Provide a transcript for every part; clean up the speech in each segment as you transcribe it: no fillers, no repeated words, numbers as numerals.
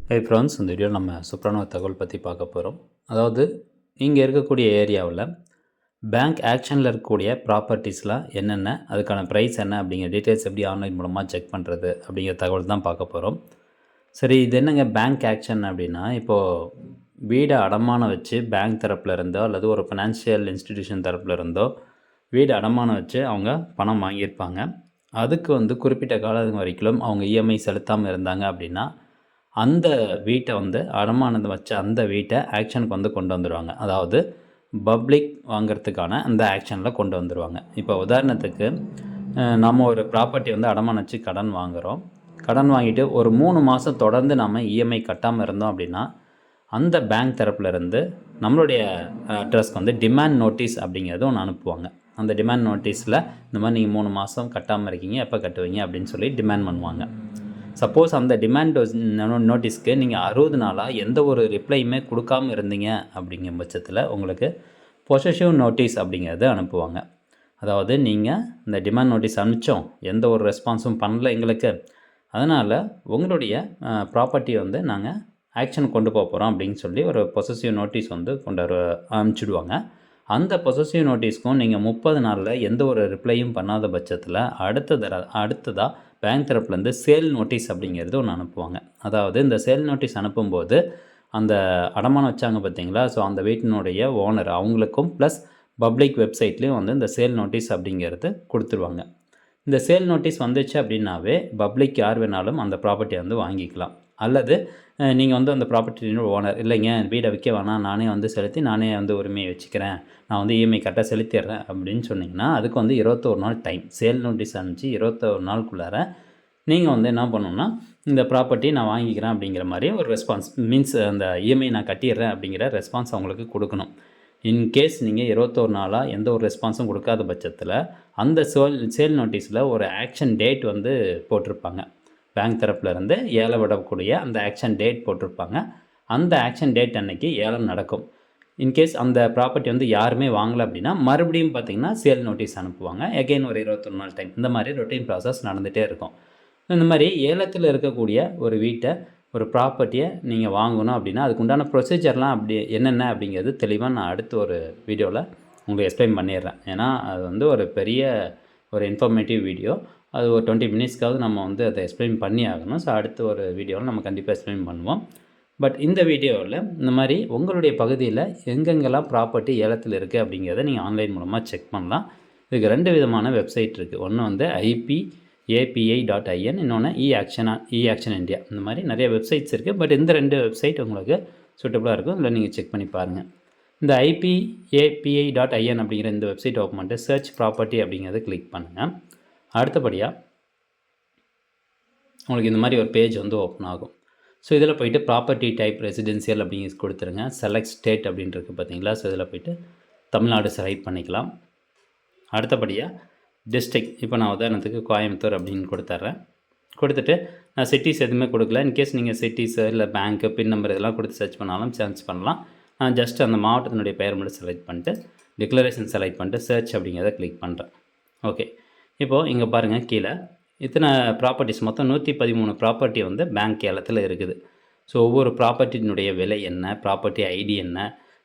Hey friends, இந்த video நம்ம சூப்பரான ஒரு தகவல் பற்றி பார்க்க போகிறோம். அதாவது இங்கே இருக்கக்கூடிய ஏரியாவில் பேங்க் ஆக்ஷனில் இருக்கக்கூடிய ப்ராப்பர்ட்டிஸ்லாம் என்னென்ன, அதுக்கான ப்ரைஸ் என்ன அப்படிங்கிற டீட்டெயில்ஸ் எப்படி ஆன்லைன் மூலமாக செக் பண்ணுறது அப்படிங்கிற தகவல் தான் பார்க்க போகிறோம். சரி, இது என்னங்க பேங்க் ஆக்ஷன் அப்படின்னா, இப்போது வீடை அடமானம் வச்சு பேங்க் தரப்பில் இருந்தோ அல்லது ஒரு ஃபினான்ஷியல் இன்ஸ்டிடியூஷன் தரப்பில் இருந்தோ வீடு அடமானம் வச்சு அவங்க பணம் வாங்கியிருப்பாங்க. அதுக்கு குறிப்பிட்ட காலம் வரைக்கும் அவங்க இஎம்ஐ செலுத்தாமல் இருந்தாங்க அப்படின்னா அந்த வீட்டை அடமானம் வச்ச அந்த வீட்டை ஆக்ஷனுக்கு கொண்டு வந்துடுவாங்க. அதாவது பப்ளிக் வாங்கிறதுக்கான அந்த ஆக்ஷனில் கொண்டு வந்துடுவாங்க. இப்போ உதாரணத்துக்கு நம்ம ஒரு ப்ராப்பர்ட்டி அடமானம் வச்சு கடன் வாங்குகிறோம். கடன் வாங்கிட்டு ஒரு 3 மாதம் தொடர்ந்து நம்ம இஎம்ஐ கட்டாமல் இருந்தோம் அப்படின்னா அந்த பேங்க் தரப்புலேருந்து நம்மளுடைய அட்ரஸ்க்கு டிமாண்ட் நோட்டீஸ் அப்படிங்கிறது ஒன்று அனுப்புவாங்க. அந்த டிமாண்ட் நோட்டீஸில் இந்த மாதிரி நீங்கள் 3 மாதம் கட்டாமல் இருக்கீங்க, எப்போ கட்டுவீங்க அப்படின்னு சொல்லி டிமாண்ட் பண்ணுவாங்க. சப்போஸ் அந்த டிமாண்ட் நோட்டீஸ்க்கு நீங்கள் 60 நாளாக எந்த ஒரு ரிப்ளையுமே கொடுக்காமல் இருந்தீங்க அப்படிங்கும் பட்சத்தில் உங்களுக்கு பொசசிவ் நோட்டீஸ் அப்படிங்கிறது அனுப்புவாங்க. அதாவது நீங்கள் இந்த டிமாண்ட் நோட்டீஸ் அனுப்பிச்சோம், எந்த ஒரு ரெஸ்பான்ஸும் பண்ணல எங்களுக்கு, அதனால் உங்களுடைய ப்ராப்பர்ட்டியை நாங்கள் ஆக்ஷன் கொண்டு போக போகிறோம் அப்படின்னு சொல்லி ஒரு பொசசிவ் நோட்டீஸ் அனுப்பிச்சிடுவாங்க. அந்த பொசசிவ் நோட்டீஸ்க்கும் நீங்கள் 30 நாளில் எந்த ஒரு ரிப்ளையும் பண்ணாத பட்சத்தில் அடுத்ததாக பேங்க் தரப்புலேருந்து சேல் நோட்டீஸ் அப்படிங்கிறது ஒன்று அனுப்புவாங்க. அதாவது இந்த சேல் நோட்டீஸ் அனுப்பும்போது அந்த அடமானம் வச்சாங்க பார்த்தீங்களா, ஸோ அந்த வீட்டினுடைய ஓனர் அவங்களுக்கும் ப்ளஸ் பப்ளிக் வெப்சைட்லேயும் இந்த சேல் நோட்டீஸ் அப்படிங்கிறது கொடுத்துருவாங்க. இந்த சேல் நோட்டீஸ் வந்துச்சு அப்படின்னாவே பப்ளிக் யார் வேணாலும் அந்த ப்ராப்பர்ட்டியை வாங்கிக்கலாம். அல்லது நீங்கள் அந்த ப்ராப்பர்ட்டியோட ஓனர் இல்லைங்க, வீடை விற்க வேணாம், நானே செலுத்தி நானே உரிமையை வச்சுக்கிறேன், நான் இஎம்ஐ கரெக்டாக செலுத்திடுறேன் அப்படின்னு சொன்னிங்கன்னா அதுக்கு 21 நாள் டைம். சேல் நோட்டீஸ் அனுப்பிச்சு 21 நாளுக்குள்ளார நீங்கள் என்ன பண்ணணுன்னா இந்த ப்ராப்பர்ட்டி நான் வாங்கிக்கிறேன் அப்படிங்கிற மாதிரி ஒரு ரெஸ்பான்ஸ் மீன்ஸ் அந்த இஎம்ஐ நான் கட்டிடுறேன் அப்படிங்கிற ரெஸ்பான்ஸ் அவங்களுக்கு கொடுக்கணும். இன்கேஸ் நீங்கள் 21 நாளாக எந்த ஒரு ரெஸ்பான்ஸும் கொடுக்காத பட்சத்தில் அந்த சேல் நோட்டீஸில் ஒரு ஆக்ஷன் டேட் போட்டிருப்பாங்க. பேங்க் தரப்புலேருந்து ஏலம் விடக்கூடிய அந்த ஆக்ஷன் டேட் போட்டிருப்பாங்க. அந்த ஆக்ஷன் டேட் அன்னைக்கு ஏலம் நடக்கும். இன்கேஸ் அந்த ப்ராப்பர்ட்டி யாருமே வாங்கலை அப்படின்னா மறுபடியும் பார்த்திங்கன்னா சேல் நோட்டீஸ் அனுப்புவாங்க. எகெயின் ஒரு 21 நாள் டைம். இந்த மாதிரி ரொட்டீன் ப்ராசஸ் நடந்துகிட்டே இருக்கும். இந்த மாதிரி ஏலத்தில் இருக்கக்கூடிய ஒரு வீட்டை, ஒரு ப்ராப்பர்ட்டியை நீங்கள் வாங்கணும் அப்படின்னா அதுக்கு உண்டான ப்ரொசீஜர்லாம் அப்படி என்னென்ன அப்படிங்கிறது தெளிவாக நான் அடுத்த ஒரு வீடியோவில் உங்களுக்கு எக்ஸ்பிளைன் பண்ணிடுறேன். ஏன்னா அது ஒரு பெரிய ஒரு இன்ஃபர்மேட்டிவ் வீடியோ. அது ஒரு 20 மினிட்ஸ்க்காவது நம்ம அதை எக்ஸ்பிளைன் பண்ணி ஆகணும். ஸோ அடுத்த ஒரு வீடியோவில் நம்ம கண்டிப்பாக எக்ஸ்பிளைன் பண்ணுவோம். பட் இந்த வீடியோவில் இந்த மாதிரி உங்களுடைய பகுதியில் எங்கெங்கெல்லாம் ப்ராப்பர்ட்டி ஏலத்தில் இருக்குது அப்படிங்கிறத நீங்கள் ஆன்லைன் மூலமாக செக் பண்ணலாம். இதுக்கு 2 விதமான வெப்சைட் இருக்குது. ஒன்று IPAPI.in, இன்னொன்று இ-ஆக்ஷன் இந்தியா. இந்த மாதிரி நிறைய வெப்சைட்ஸ் இருக்குது. பட் இந்த 2 வெப்சைட் உங்களுக்கு சூட்டபுளாக இருக்கும். இதில் நீங்கள் செக் பண்ணி பாருங்கள். இந்த IPAPI.in அப்படிங்கிற இந்த வெப்சைட் ஓப்பன் பண்ணிட்டு சர்ச் ப்ராப்பர்ட்டி அப்படிங்கிறத கிளிக் பண்ணுங்கள். அடுத்தபடியாக உங்களுக்கு இந்த மாதிரி ஒரு பேஜ் ஓப்பன் ஆகும். ஸோ இதில் போய்ட்டு ப்ராப்பர்ட்டி டைப் ரெசிடென்சியல் அப்படிங்கிறது கொடுத்துருங்க. செலக்ட் ஸ்டேட் அப்படின்ட்டு பார்த்தீங்களா, ஸோ இதில் போய்ட்டு தமிழ்நாடு செலக்ட் பண்ணிக்கலாம். அடுத்தபடியாக டிஸ்ட்ரிக்ட், இப்போ நான் உதாரணத்துக்கு கோயம்புத்தூர் அப்படின்னு கொடுத்துட்டு நான் சிட்டிஸ் எதுவுமே கொடுக்கல. இன்கேஸ் நீங்கள் சிட்டிஸ் இல்லை பேங்க்கு பின் நம்பர் இதெல்லாம் கொடுத்து சர்ச் பண்ணாலும் சர்ச் பண்ணலாம். நான் ஜஸ்ட் அந்த மாவட்டத்தினுடைய பெயர் மட்டும் செலக்ட் பண்ணிட்டு டிக்ளரேஷன் செலக்ட் பண்ணிட்டு சர்ச் அப்படிங்கிறத கிளிக் பண்ணுறேன். ஓகே, இப்போது இங்கே பாருங்கள், கீழே இத்தனை ப்ராப்பர்ட்டிஸ் மொத்தம் 113 ப்ராப்பர்ட்டி பேங்க் ஏலத்தில் இருக்குது. ஸோ ஒவ்வொரு ப்ராப்பர்ட்டினுடைய விலை என்ன, ப்ராப்பர்ட்டி ஐடி என்ன,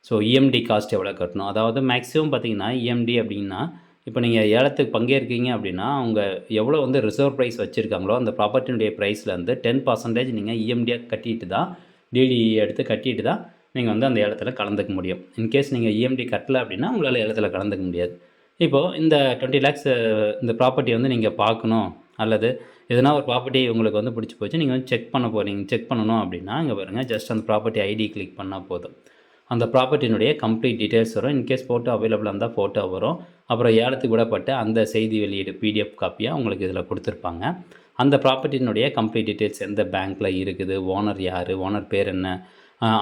ஸோ இஎம்டி காஸ்ட் எவ்வளோ கட்டணும். அதாவது மேக்ஸிமம் பார்த்திங்கன்னா இஎம்டி அப்படின்னா இப்போ நீங்கள் ஏலத்துக்கு பங்கேற்கீங்க அப்படின்னா அவங்க எவ்வளோ ரிசர்வ் ப்ரைஸ் வச்சுருக்காங்களோ அந்த ப்ராப்பர்ட்டினுடைய ப்ரைஸில் 10% நீங்கள் இஎம்டியாக கட்டிட்டு தான், டிடி எடுத்து கட்டிட்டு தான் நீங்கள் அந்த ஏலத்தில் கலந்துக்க முடியும். இன்கேஸ் நீங்கள் இஎம்டி கட்டலை அப்படின்னா உங்களால் ஏலத்தில் கலந்துக்க முடியாது. இப்போது இந்த 20 lakhs இந்த ப்ராப்பர்ட்டி நீங்கள் பார்க்கணும், அல்லது எதனா ஒரு ப்ராப்பர்ட்டி உங்களுக்கு பிடிச்சி போச்சு, நீங்கள் செக் பண்ண போகிறீங்க, செக் பண்ணணும் அப்படின்னா இங்கே பாருங்கள், ஜஸ்ட் அந்த ப்ராப்பர்ட்டி ஐடி கிளிக் பண்ணால் போதும். அந்த ப்ராப்பர்ட்டினுடைய கம்ப்ளீட் டீட்டெயில்ஸ் வரும். இன்கேஸ் ஃபோட்டோ அவைலபிளாக இருந்தால் ஃபோட்டோ வரும். அப்புறம் ஏலத்துக்கு விடப்பட்ட அந்த செய்தி வெளியீடு பிடிஎஃப் காப்பியாக உங்களுக்கு இதில் கொடுத்துருப்பாங்க. அந்த ப்ராப்பர்ட்டினுடைய கம்ப்ளீட் டீட்டெயில்ஸ் எந்த பேங்க்கில் இருக்குது, ஓனர் யார், ஓனர் பேர் என்ன,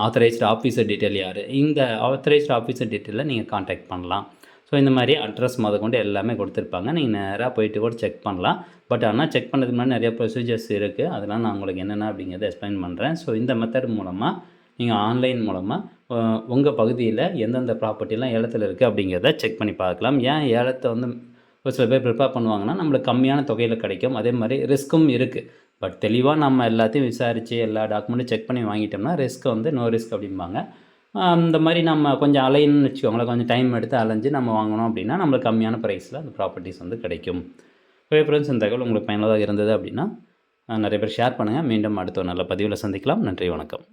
ஆத்தரைஸ்டு ஆஃபீஸர் டீட்டெயில் யார், இந்த ஆத்தரைஸ்டு ஆஃபீஸர் டீட்டெயிலில் நீங்கள் காண்டாக்ட் பண்ணலாம். ஸோ இந்த மாதிரி அட்ரஸ் கொண்டு எல்லாமே கொடுத்துருப்பாங்க. நீங்கள் நேராக போயிட்டு கூட செக் பண்ணலாம். பட் ஆனால் செக் பண்ணுறதுக்கு முன்னாடி நிறைய ப்ரொசீஜர்ஸ் இருக்குது. அதெல்லாம் நான் உங்களுக்கு என்னென்ன அப்படிங்கிறத எக்ஸ்பிளைன் பண்ணுறேன். ஸோ இந்த மெத்தட் மூலமாக நீங்கள் ஆன்லைன் மூலமாக உங்கள் பகுதியில் எந்தெந்த ப்ராப்பர்ட்டிலாம் ஏலத்தில் இருக்குது அப்படிங்கிறத செக் பண்ணி பார்க்கலாம். ஏன் ஏலத்தை ஒரு சில பேர் ப்ரிப்பேர் பண்ணுவாங்கன்னா நம்மளுக்கு கம்மியான தொகையில் கிடைக்கும். அதே மாதிரி ரிஸ்க்கும் இருக்குது. பட் தெளிவாக நம்ம எல்லாத்தையும் விசாரித்து எல்லா டாக்குமெண்ட்டும் செக் பண்ணி வாங்கிட்டோம்னா ரிஸ்க் வந்து நோ ரிஸ்க் அப்படிம்பாங்க. இந்த மாதிரி நம்ம கொஞ்சம் அலைன்னு வச்சுக்கோங்களேன், கொஞ்சம் டைம் எடுத்து அலைஞ்சு நம்ம வாங்கினோம் அப்படின்னா நம்மளுக்கு கம்மியான ப்ரைஸில் அந்த ப்ராப்பர்ட்டிஸ் வந்து கிடைக்கும். ஓகே ஃப்ரெண்ட்ஸ், இந்த தகவல் உங்களுக்கு பயனுள்ளதாக இருந்தது அப்படின்னா நிறைய பேர் ஷேர் பண்ணுங்கள். மீண்டும் அடுத்த ஒரு நல்ல பதிவில் சந்திக்கலாம். நன்றி, வணக்கம்.